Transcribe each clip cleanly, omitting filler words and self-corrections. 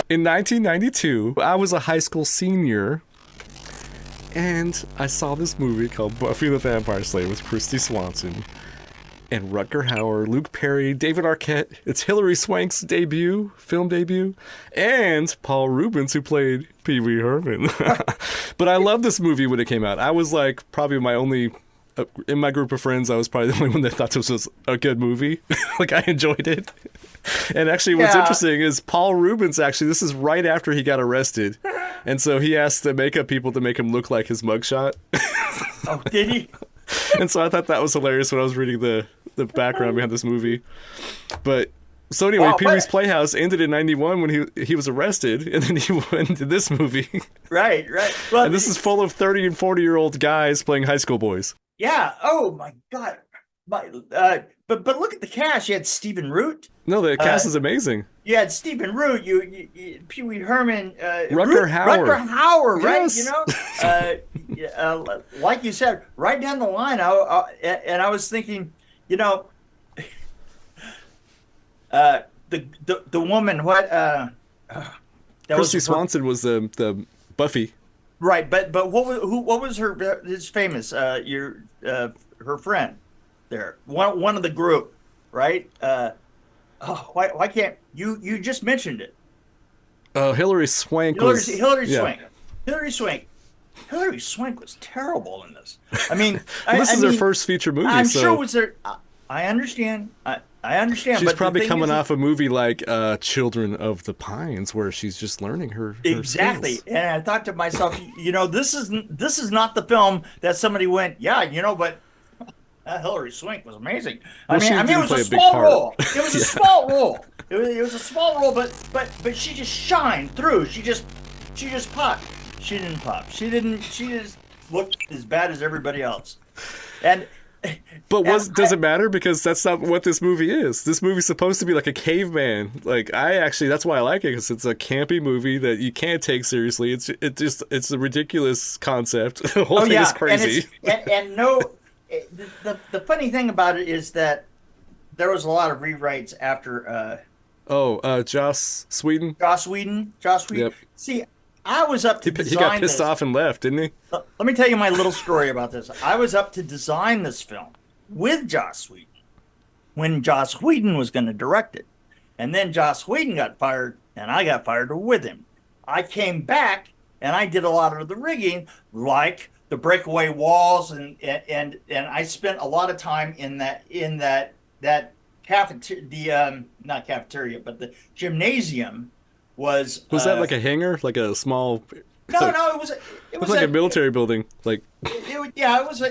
In 1992, I was a high school senior, and I saw this movie called Buffy the Vampire Slayer with Christy Swanson and Rutger Hauer, Luke Perry, David Arquette. It's Hilary Swank's film debut, and Paul Rubens, who played Pee Wee Herman. But I loved this movie when it came out. I was like probably in my group of friends, I was probably the only one that thought this was a good movie. Like, I enjoyed it. And actually, what's interesting is Paul Rubens, this is right after he got arrested. And so he asked the makeup people to make him look like his mugshot. Oh, did he? And so I thought that was hilarious when I was reading the background behind this movie. But so anyway, Pee-wee's Playhouse ended in 91 when he was arrested, and then he went into this movie. Right. Well, and this is full of 30 and 40-year-old guys playing high school boys. Yeah. Oh my God. But look at the cast. You had Stephen Root. No, the cast is amazing. You had Stephen Root. You Pee Wee Herman. Rutger Hauer. Rutger Hauer, right? Yes. You know, like you said, right down the line. And I was thinking, you know, the woman. Christy Swanson was the Buffy. Right, but what was his famous her friend there, one of the group, right? Why can't you just mentioned it? Hilary Swank. Hilary Swank. Hilary Swank was terrible in this. I mean, this is her first feature movie. I'm sure it was her. I understand. I understand. She's probably coming off a movie like Children of the Pines, where she's just learning her exactly. skills. And I thought to myself, you know, this is not the film that somebody went, yeah, you know, but Hilary Swank was amazing. Well, I mean, it was a small role. It was a small role. It was a small role, but she just shined through. She just popped. She didn't pop. She just looked as bad as everybody else. But does it matter? Because that's not what this movie is. This movie's supposed to be like a caveman. Like, that's why I like it, because it's a campy movie that you can't take seriously. It's a ridiculous concept. The whole thing is crazy. The funny thing about it is that there was a lot of rewrites after. Joss Whedon. Joss Whedon. Yep. See, I was up to design He got pissed off and left, didn't he? Let me tell you my little story about this. I was up to design this film with Joss Whedon when Joss Whedon was going to direct it. And then Joss Whedon got fired, and I got fired with him. I came back, and I did a lot of the rigging, like the breakaway walls, and I spent a lot of time in that cafeteria, not cafeteria, but the gymnasium. Was that like a hangar, like a small? No, it was like a military building. Like it was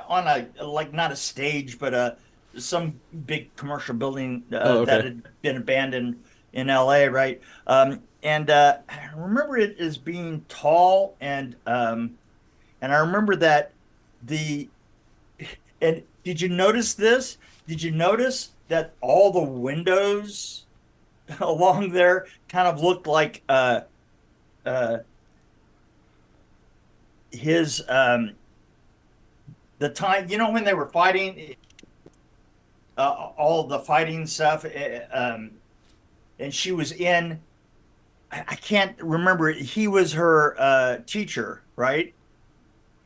on a like, not a stage, but some big commercial building that had been abandoned in L.A. Right, and I remember it as being tall, and I remember that and did you notice this? Did you notice that all the windows along there kind of looked like his the time, you know, when they were fighting, all the fighting stuff, and she was in, I can't remember, he was her teacher, right?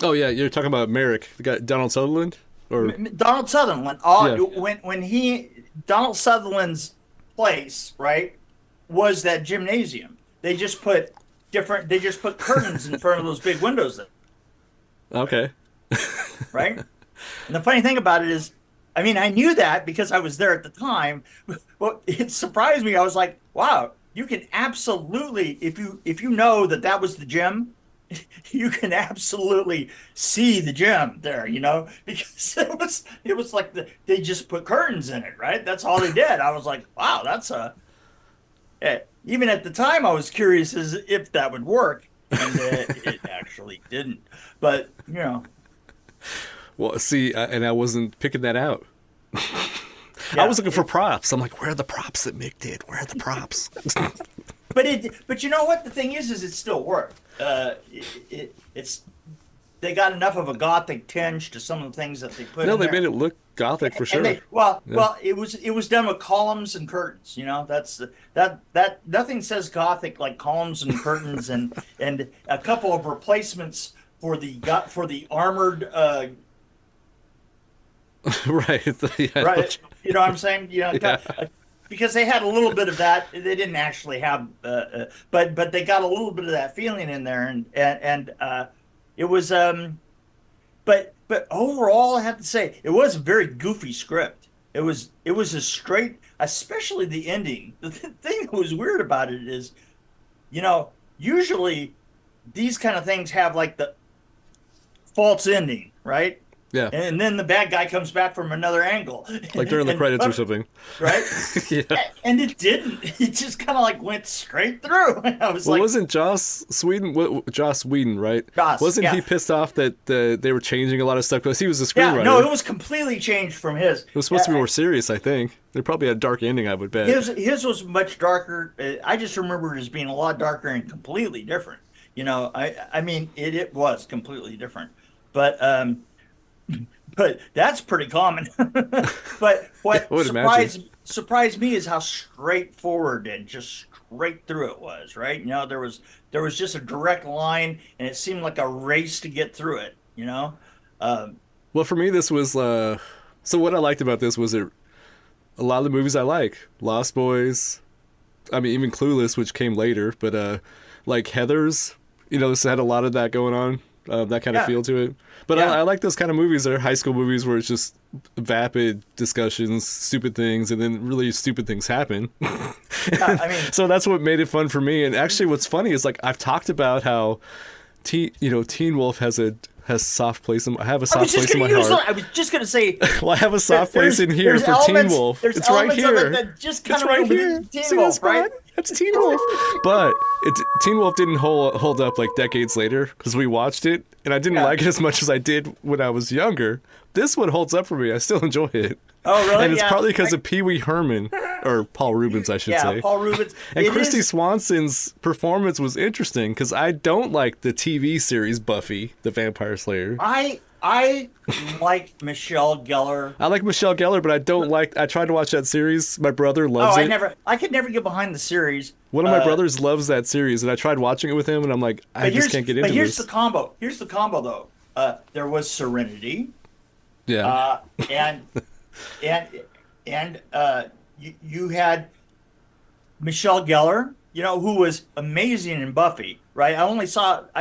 Oh yeah, you're talking about Merrick, the guy, Donald Sutherland, or Donald Sutherland. Donald Sutherland's place, right, was that gymnasium. They just put curtains in front of those big windows there. Okay. Right? And the funny thing about it is, I mean, I knew that because I was there at the time. Well, it surprised me. I was like, wow, you can absolutely, if you know that was the gym, you can absolutely see the gym there, you know, because it was like they just put curtains in it, right? That's all they did. I was like, wow, even at the time I was curious as if that would work, and it actually didn't. But, you know. Well, see, and I wasn't picking that out. I was looking for props. I'm like, where are the props that Mick did? Where are the props? But you know what? The thing is it still worked. They got enough of a gothic tinge to some of the things that they put. No, in they there. made it look gothic for sure. And well, it was done with columns and curtains. You know, that nothing says gothic like columns and curtains and a couple of replacements for the armored Right. right. You know what I'm saying? You know, Yeah. because they had a little bit of that. They didn't actually have, but they got a little bit of that feeling in there, and it was but overall, I have to say, it was a very goofy script. It was a straight, especially the ending. The thing that was weird about it is, you know, usually these kind of things have like the false ending, right? Yeah. And then the bad guy comes back from another angle. Like during the credits or something. Right? Yeah. And it didn't. It just kind of like went straight through. I was Well, like, wasn't Joss Whedon, right? Joss, wasn't yeah. he pissed off that they were changing a lot of stuff because he was a yeah, screenwriter? no, it was completely changed from his. It was supposed to be more serious, I think. They probably had a dark ending, I would bet. His was much darker. I just remember it as being a lot darker and completely different. You know, I mean, it was completely different. But that's pretty common. But what I would imagine. surprised me is how straightforward and just straight through it was, right? You know, there was just a direct line, and it seemed like a race to get through it, you know? Well, for me, this was... so what I liked about this was a lot of the movies I like. Lost Boys, I mean, even Clueless, which came later, but like Heathers, you know, this had a lot of that going on, that kind of feel to it. But Yeah. I like those kind of movies. They're high school movies where it's just vapid discussions, stupid things, and then really stupid things happen. Yeah, I mean, So that's what made it fun for me. And actually, what's funny is like I've talked about how, Teen Wolf has soft place. I have a soft place in my heart. I was just gonna say. Well, I have a soft place in here there's for Teen Wolf. There's It's right elements of here. it that just It's kind of right here. Teen See Wolf, this right? spot? That's Teen Wolf. But Teen Wolf didn't hold up like decades later because we watched it, and I didn't like it as much as I did when I was younger. This one holds up for me. I still enjoy it. Oh, really? And it's Yeah. partly because of Pee Wee Herman, or Paul Rubens, I should say. Yeah, Paul Rubens. And It Christy is- Swanson's performance was interesting because I don't like the TV series Buffy, the Vampire Slayer. I like Michelle Gellar. I like Michelle Gellar, but I don't like. I tried to watch that series. My brother loves it. I could never get behind the series. One of my brothers loves that series, and I tried watching it with him, and I'm like, I just can't get into But here's this. the combo. Here's the combo, though. There was Serenity, Yeah, and you had Michelle Gellar, you know, who was amazing in Buffy, right? I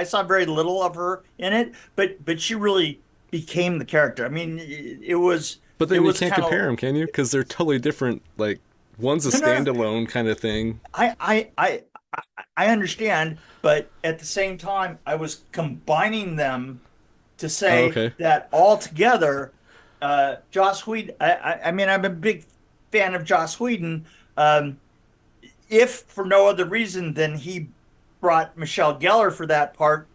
saw very little of her in it, but she really became the character. I mean, it was. but then it you was can't kinda- compare them, can you? Because they're totally different. Like one's a No, no. standalone kind of thing. I understand, but at the same time, I was combining them to say okay. that altogether, Joss Whedon. I mean, I'm a big fan of Joss Whedon. If for no other reason than he brought Michelle Gellar for that part,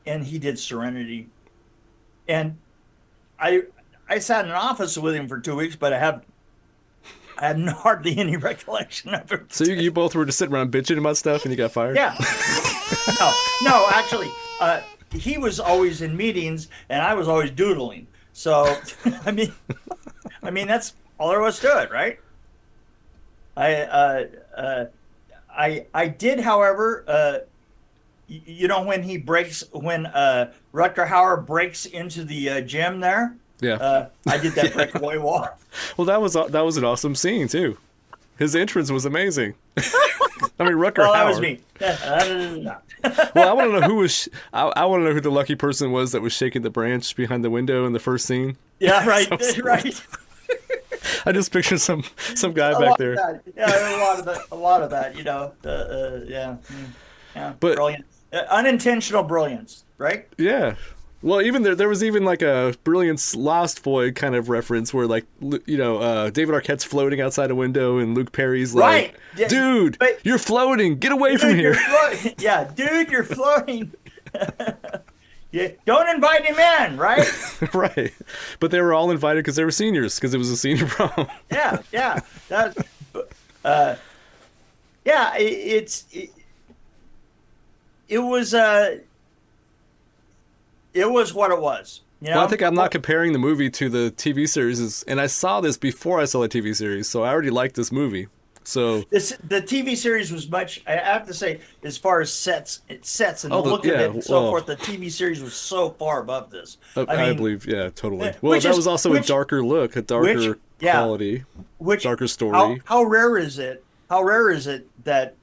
and he did Serenity, and I sat in an office with him for 2 weeks, but I have hardly any recollection of it. So you both were just sitting around bitching about stuff, and you got fired. Yeah. No, actually, he was always in meetings, and I was always doodling. So, I mean, that's all there was to it, right? I did, however, you know, when Rutger Hauer breaks into the gym there. Yeah. I did that breakaway wall. Well, that was an awesome scene too. His entrance was amazing. I mean, Rutger Well, Hauer. that was me. Well, I want to know who was. I want to know who the lucky person was that was shaking the branch behind the window in the first scene. Yeah, right, So right. I just pictured some guy back there. Yeah, a lot of that. You know, yeah, But- brilliant, unintentional brilliance, right? Yeah. Well, even there was even like a Brilliance Lost Boy kind of reference where, like, David Arquette's floating outside a window and Luke Perry's like, Right. Yeah, dude, but- you're floating. Get away from Dude, you're here. floating. Yeah, dude, you're floating. Yeah, don't invite him in, right? Right. But they were all invited because they were seniors because it was a senior prom. Yeah. That's, yeah, it was what it was. You know? Well, I think I'm not comparing the movie to the TV series, and I saw this before I saw the TV series, so I already liked this movie. So The TV series was much. I have to say, as far as sets and the oh, look of it and so well, forth, the TV series was so far above this. I I mean, believe, yeah, totally. Well, which that is was also a darker look, a darker quality, which darker story. how rare is it? How rare is it that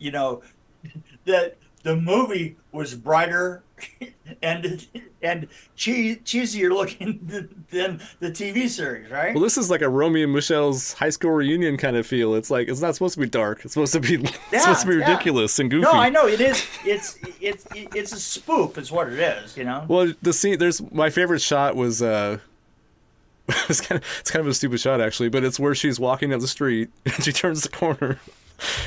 that the movie was brighter and cheesier looking than the TV series, right? Well, this is like a Romeo and Michelle's high school reunion kind of feel. It's like it's not supposed to be dark. It's supposed to be ridiculous and goofy. No, I know it is. It's a spoof, is what it is. Well, the scene. There's my favorite shot was. It's kind of a stupid shot actually, but it's where she's walking down the street and she turns the corner.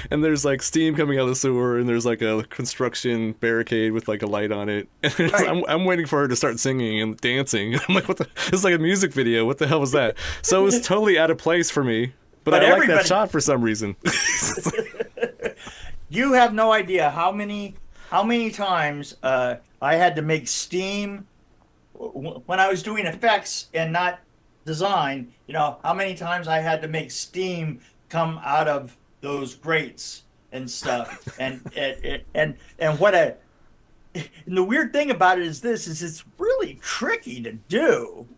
And there's like steam coming out of the sewer, and there's like a construction barricade with like a light on it. And Right. I'm waiting for her to start singing and dancing. I'm like, what the? It's like a music video. What the hell was that? So it was totally out of place for me. But I like that shot for some reason. You have no idea how many times I had to make steam when I was doing effects and not design. How many times I had to make steam come out of those grates and stuff. And what and the weird thing about it is it's really tricky to do.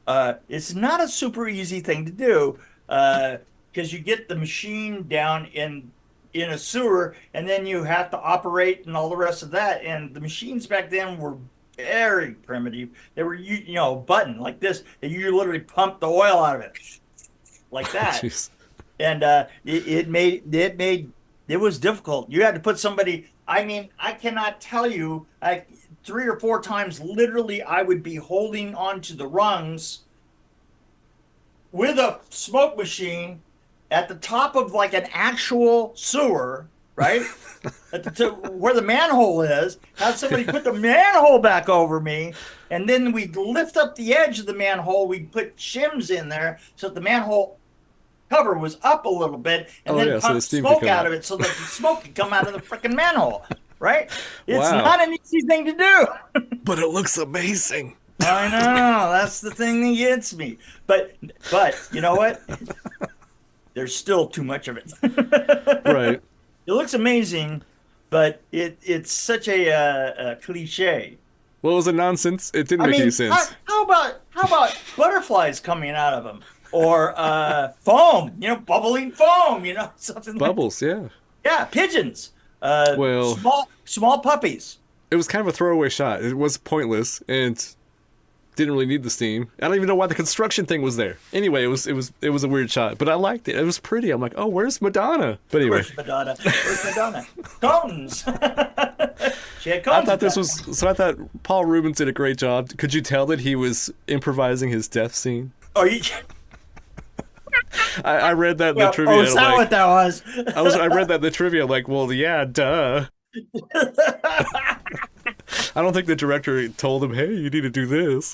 It's not a super easy thing to do because you get the machine down in a sewer, and then you have to operate and all the rest of that. And the machines back then were very primitive. They were a button like this, and you literally pump the oil out of it like that. Jeez. And it was difficult. You had to put somebody. I mean, I cannot tell you. 3 or 4 times, literally, I would be holding onto the rungs with a smoke machine at the top of like an actual sewer, right? Where the manhole is. Have somebody put the manhole back over me, and then we'd lift up the edge of the manhole. We'd put shims in there so that the manhole cover was up a little bit, and then so pump smoke out of it so that the smoke could come out of the freaking manhole, right? It's not an easy thing to do. But it looks amazing. I know, that's the thing that gets me. But you know what? There's still too much of it. Right. It looks amazing, but it's such a cliche. Well, it was a nonsense. It didn't make any sense. How about butterflies coming out of them? Or foam, bubbling foam, something Bubbles, like yeah. Yeah, pigeons. Well, small puppies. It was kind of a throwaway shot. It was pointless and didn't really need the steam. I don't even know why the construction thing was there. Anyway, it was a weird shot, but I liked it. It was pretty. I'm like, oh, where's Madonna? But anyway, Where's Madonna? Cones. She had I cones. thought I thought Paul Rubens did a great job. Could you tell that he was improvising his death scene? Oh, you. I read that in the trivia. Oh, is that what that was? I read that in the trivia. Like, well, yeah, duh. I don't think the director told him, "Hey, you need to do this."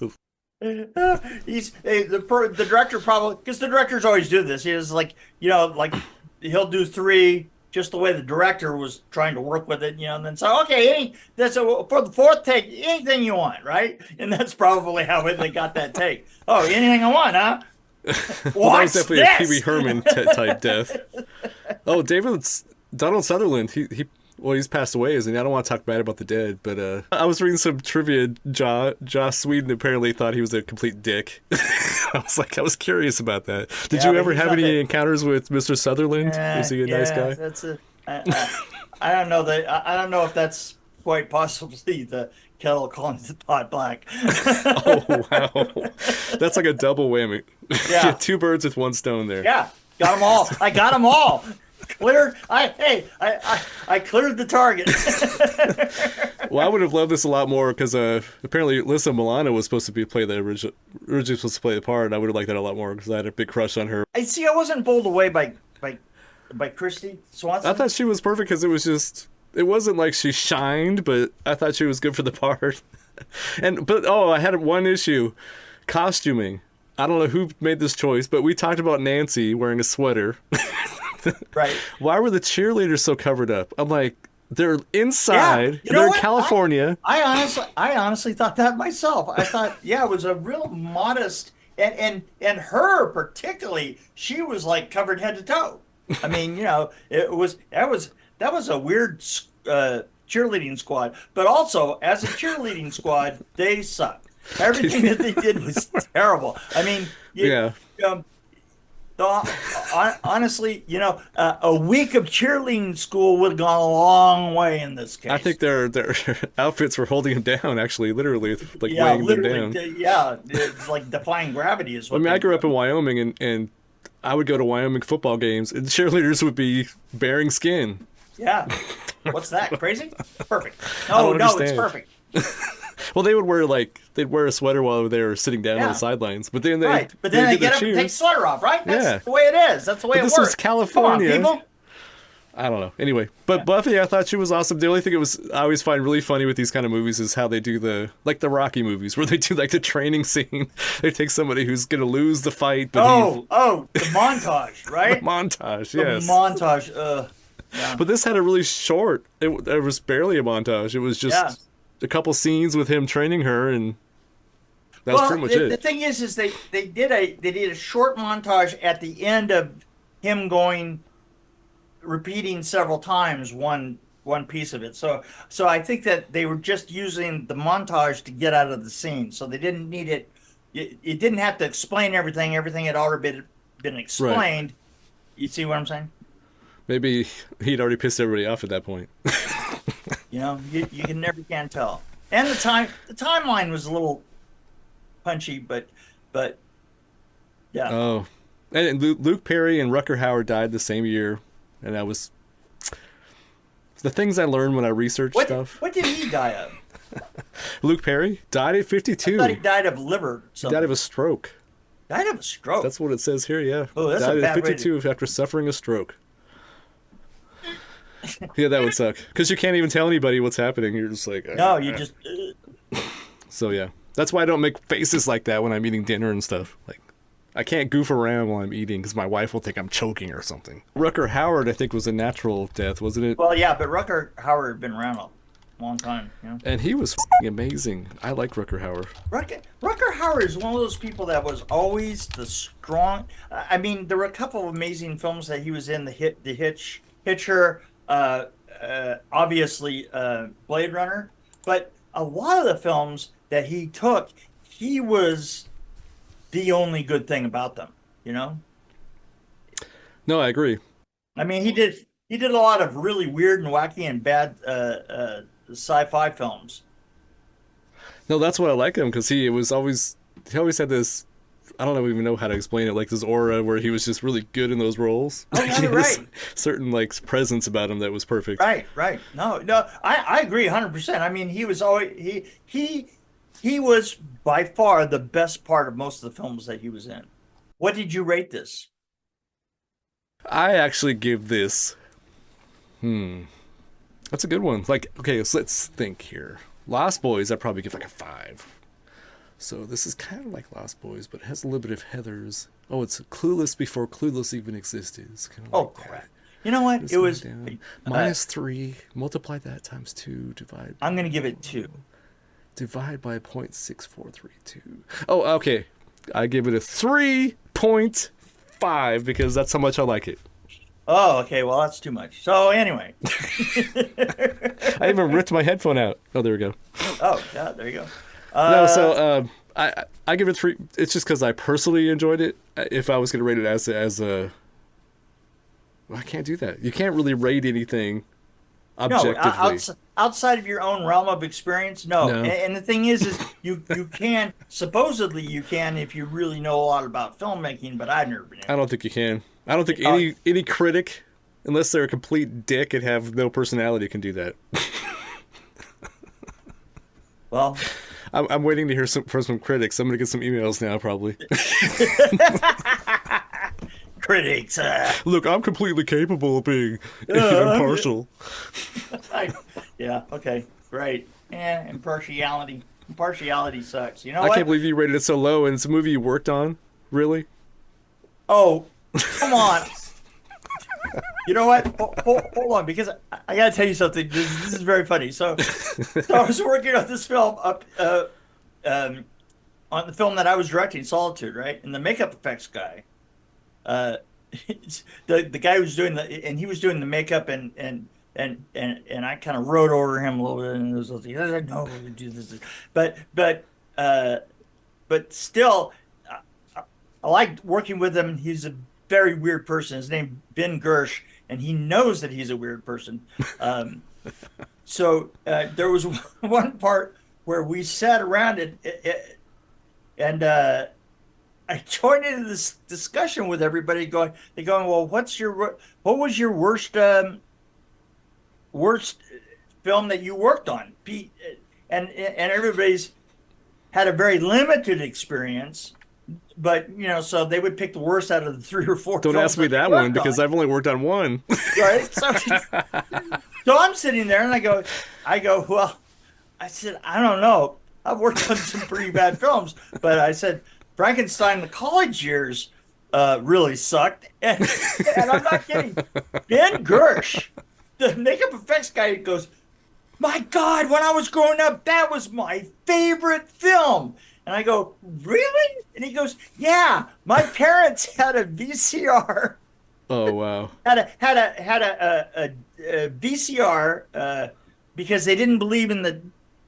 The director probably, because the directors always do this. He's like, he'll do 3 just the way the director was trying to work with it, and then say, okay, for the 4th take, anything you want, right? And that's probably how they got that take. Oh, anything I want, huh? Well, that was definitely a Pee Wee Herman type death. Oh, Donald Sutherland. He's passed away, isn't he? I don't want to talk bad about the dead, but I was reading some trivia. Joss Whedon apparently thought he was a complete dick. I was curious about that. Did you ever have any encounters with Mr. Sutherland? Was he a nice guy? I don't know I don't know if that's quite possibly the kettle calling the pot black. Oh wow, that's like a double whammy. Yeah, 2 birds with 1 stone there. Yeah, got them all. I got them all. Cleared. I cleared the target. Well, I would have loved this a lot more because apparently Alyssa Milano was supposed to originally supposed to play the part, and I would have liked that a lot more because I had a big crush on her. I wasn't bowled away by Kristy Swanson. I thought she was perfect because it wasn't like she shined, but I thought she was good for the part. I had one issue, costuming. I don't know who made this choice, but we talked about Nancy wearing a sweater. Right. Why were the cheerleaders so covered up? I'm like, They're inside. You know They're in what? California. I honestly thought that myself. I thought, yeah, it was a real modest, and her particularly, she was like covered head to toe. I mean, that was a weird cheerleading squad, but also as a cheerleading squad, they sucked. Everything that they did was terrible. I mean, Yeah. um, honestly, a week of cheerleading school would have gone a long way in this case. I think their outfits were holding them down, actually, literally, like yeah, weighing them literally, down. yeah, it's like defying gravity is I what mean, they I grew do. up in Wyoming, and I would go to Wyoming football games, and cheerleaders would be bearing skin. Yeah, what's that? Crazy? Perfect. I No, don't no, it's understand. perfect. Well, they would wear they'd wear a sweater while they were sitting down on Yeah. the sidelines, but then they Right, but then they did their get up and take the cheers. sweater off, right? That's Yeah. the way it is. That's the way But it this works. was California. Come on, people. I don't know. Anyway, but Buffy, I thought she was awesome. The only thing I always find really funny with these kind of movies is how they do the Rocky movies, where they do like the training scene. They take somebody who's gonna lose the fight, but The montage, right? montage, The yes. montage. Yeah. But this had a really short. It was barely a montage. It was just Yeah. a couple scenes with him training her, and that was pretty much the it. thing is they did a short montage at the end of him repeating several times one piece of it. So I think that they were just using the montage to get out of the scene. So they didn't need it. It didn't have to explain everything. Everything had already been explained. Right. You see what I'm saying? Maybe he'd already pissed everybody off at that point. You can tell. And the timeline was a little punchy, but yeah. Oh, and Luke Perry and Rutger Hauer died the same year, and that was the things I learned when I researched stuff. What did he die of? Luke Perry died at 52. I thought he died of liver. He died of a stroke. Died of a stroke. That's what it says here. Yeah. Oh, that's died a bad at 52 after suffering a stroke. Yeah, that would suck because you can't even tell anybody what's happening. You're just like, no, you just. So yeah, that's why I don't make faces like that when I'm eating dinner and stuff. Like, I can't goof around while I'm eating because my wife will think I'm choking or something. Rutger Hauer, I think, was a natural death, wasn't it? Well, yeah, but Rutger Hauer had been around a long time. And he was f***ing amazing. I like Rutger Hauer. Rutger Hauer is one of those people that was always the strong. I mean, there were a couple of amazing films that he was in. Hitcher. Obviously Blade Runner, but a lot of the films that he took, he was the only good thing about them, No, I agree. I mean, he did a lot of really weird and wacky and bad sci-fi films. No, that's why I like him because he always had this. I don't even know how to explain it. Like this aura where he was just really good in those roles. Oh, yeah, right. Certain presence about him that was perfect. Right. No, I agree 100%. I mean, he was always he was by far the best part of most of the films that he was in. What did you rate this? I actually give this. That's a good one. Like, okay, so let's think here. Lost Boys, I'd probably give like a 5. So this is kind of like Lost Boys, but it has a little bit of Heathers. Oh, it's Clueless before Clueless even existed. It's kind of like crap. that. You know what? It was -3. Multiply that times 2. Divide. I'm gonna give it 2. Divide by 0.6432. Oh, okay. I give it a 3.5 because that's how much I like it. Oh, okay. Well, that's too much. So anyway, I even ripped my headphone out. Oh, there we go. Oh, yeah, there you go. No, so I give it 3. It's just because I personally enjoyed it. If I was going to rate it as a, well, I can't do that. You can't really rate anything objectively. No, outside of your own realm of experience, no. And the thing is you can supposedly you can if you really know a lot about filmmaking, but I've never been able. I don't think you can. I don't think any critic, unless they're a complete dick and have no personality, can do that. Well, I'm waiting to hear from some critics. I'm going to get some emails now, probably. Critics. Look, I'm completely capable of being impartial. Yeah, okay, great. Impartiality. Impartiality sucks. You know I what? can't believe you rated it so low, and it's a movie you worked on? Really? Oh, come on. You know what? Hold on, because I got to tell you something. This is very funny. So I was working on this film um, on the film that I was directing, Solitude, right? And the makeup effects guy, uh, the guy who was doing and he was doing the makeup and I kind of wrote over him a little bit, and it was like, no, we do this, but but uh, but still, I liked working with him. He's a very weird person. His name Ben Gersh, and he knows that he's a weird person. Um, so there was one part where we sat around and I joined into this discussion with everybody. They're going, well, what was your worst film that you worked on, Pete? And everybody's had a very limited experience, but so they would pick the worst out of the three or four. Don't films ask me that that they one worked because on, I've only worked on one. right? So I'm sitting there and I go, well, I said, I don't know. I've worked on some pretty bad films, but I said Frankenstein, the college years really sucked, and I'm not kidding. Ben Gersh, the makeup effects guy, goes, my God, when I was growing up, that was my favorite film. And I go, really? And he goes, yeah, my parents had a VCR, Oh wow. had a VCR because they didn't believe in the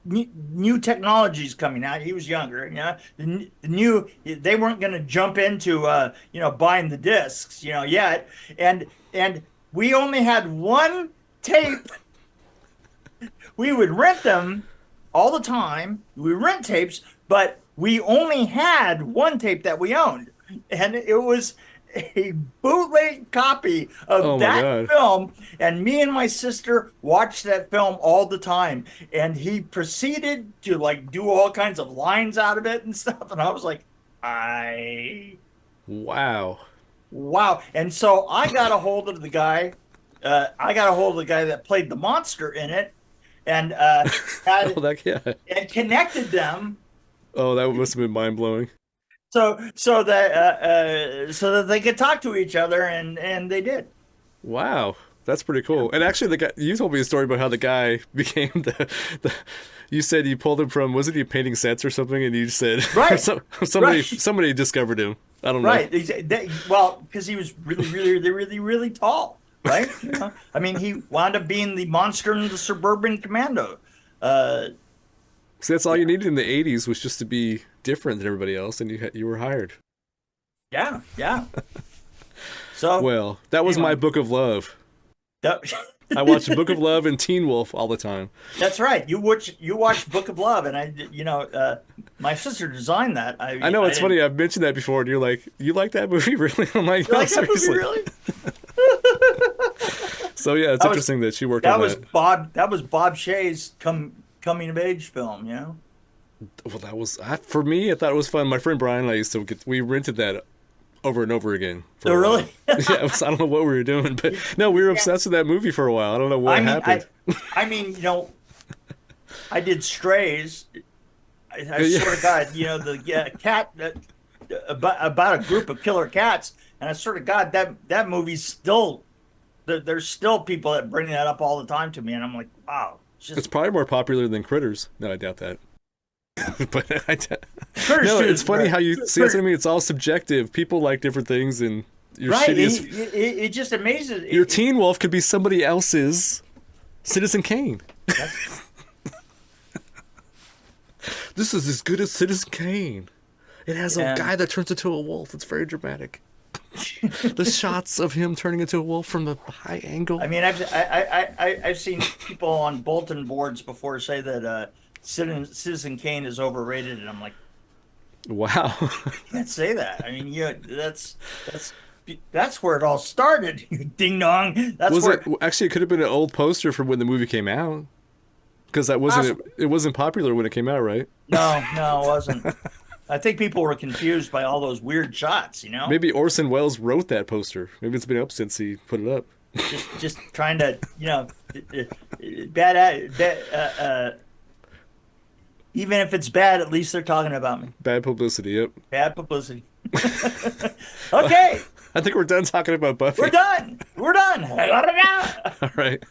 new technologies coming out. He was younger, the new, they weren't going to jump into buying the discs, yet, and we only had one tape. We would rent them all the time. We rent tapes, but we only had one tape that we owned, and it was a bootleg copy Oh of my that God. film. And me and my sister watched that film all the time. And he proceeded to like do all kinds of lines out of it and stuff. And I was like, Wow. wow. And so I got a hold of the guy. I got a hold of the guy that played the monster in it, and Oh that yeah. and connected them Oh, that must have been mind blowing. so that they could talk to each other, and they did. Wow. That's pretty cool. And actually, the guy you told me a story about how the guy became the. You said you pulled him from, wasn't he painting sets or something? And you said, Right. somebody Right. somebody discovered him. I don't know. Right. Well, because he was really, really, really, really tall, right? I mean, he wound up being the monster in the Suburban Commando. Uh, So that's all you needed in the '80s was just to be different than everybody else, and you were hired. yeah, yeah. So, Well, that was my anyway, book of love. that, I watched Book of Love and Teen Wolf all the time. that's right. You watched Book of Love, and my sister designed that. I know it's funny. I've mentioned that before, and you're like, "You like that movie, really?" I'm like, You "No, like that movie, seriously." really? So yeah, it's That was interesting that she worked that on was that. Bob Shaye's coming of age film. Well, for me. I thought it was fun. My friend Brian and I we rented that over and over again for Oh, a while. really? Yeah, I don't know what we were doing, but no, we were obsessed with that movie for a while. I don't know what I mean, happened. I mean, I did Strays. I Yeah. swear to God, the cat about a group of killer cats, and I swear to God that movie's still there's still people that bring that up all the time to me, and I'm like, wow, it's It's just probably more popular than Critters. No, I doubt that. But Critters no, too it's is funny right. how you see. That's what I mean. It's all subjective. People like different things, and your Right. shittiest. It just amazes. Your Teen Wolf could be somebody else's Citizen Kane. That's- This is as good as Citizen Kane. It has a Yeah. guy that turns into a wolf. It's very dramatic. The shots of him turning into a wolf from the high angle. I mean, I've seen people on bulletin boards before say that Citizen Kane is overrated, and I'm like, Wow. can't say that. I mean, that's where it all started. Ding dong. That's Was where it actually? It could have been an old poster from when the movie came out, because that wasn't it wasn't popular when it came out, right? No, it wasn't. I think people were confused by all those weird shots. Maybe Orson Welles wrote that poster. Maybe it's been up since he put it up. Just trying to, bad. Even if it's bad, at least they're talking about me. Bad publicity. Yep. Bad publicity. Okay, I think we're done talking about Buffy. we're done. We're done. All right.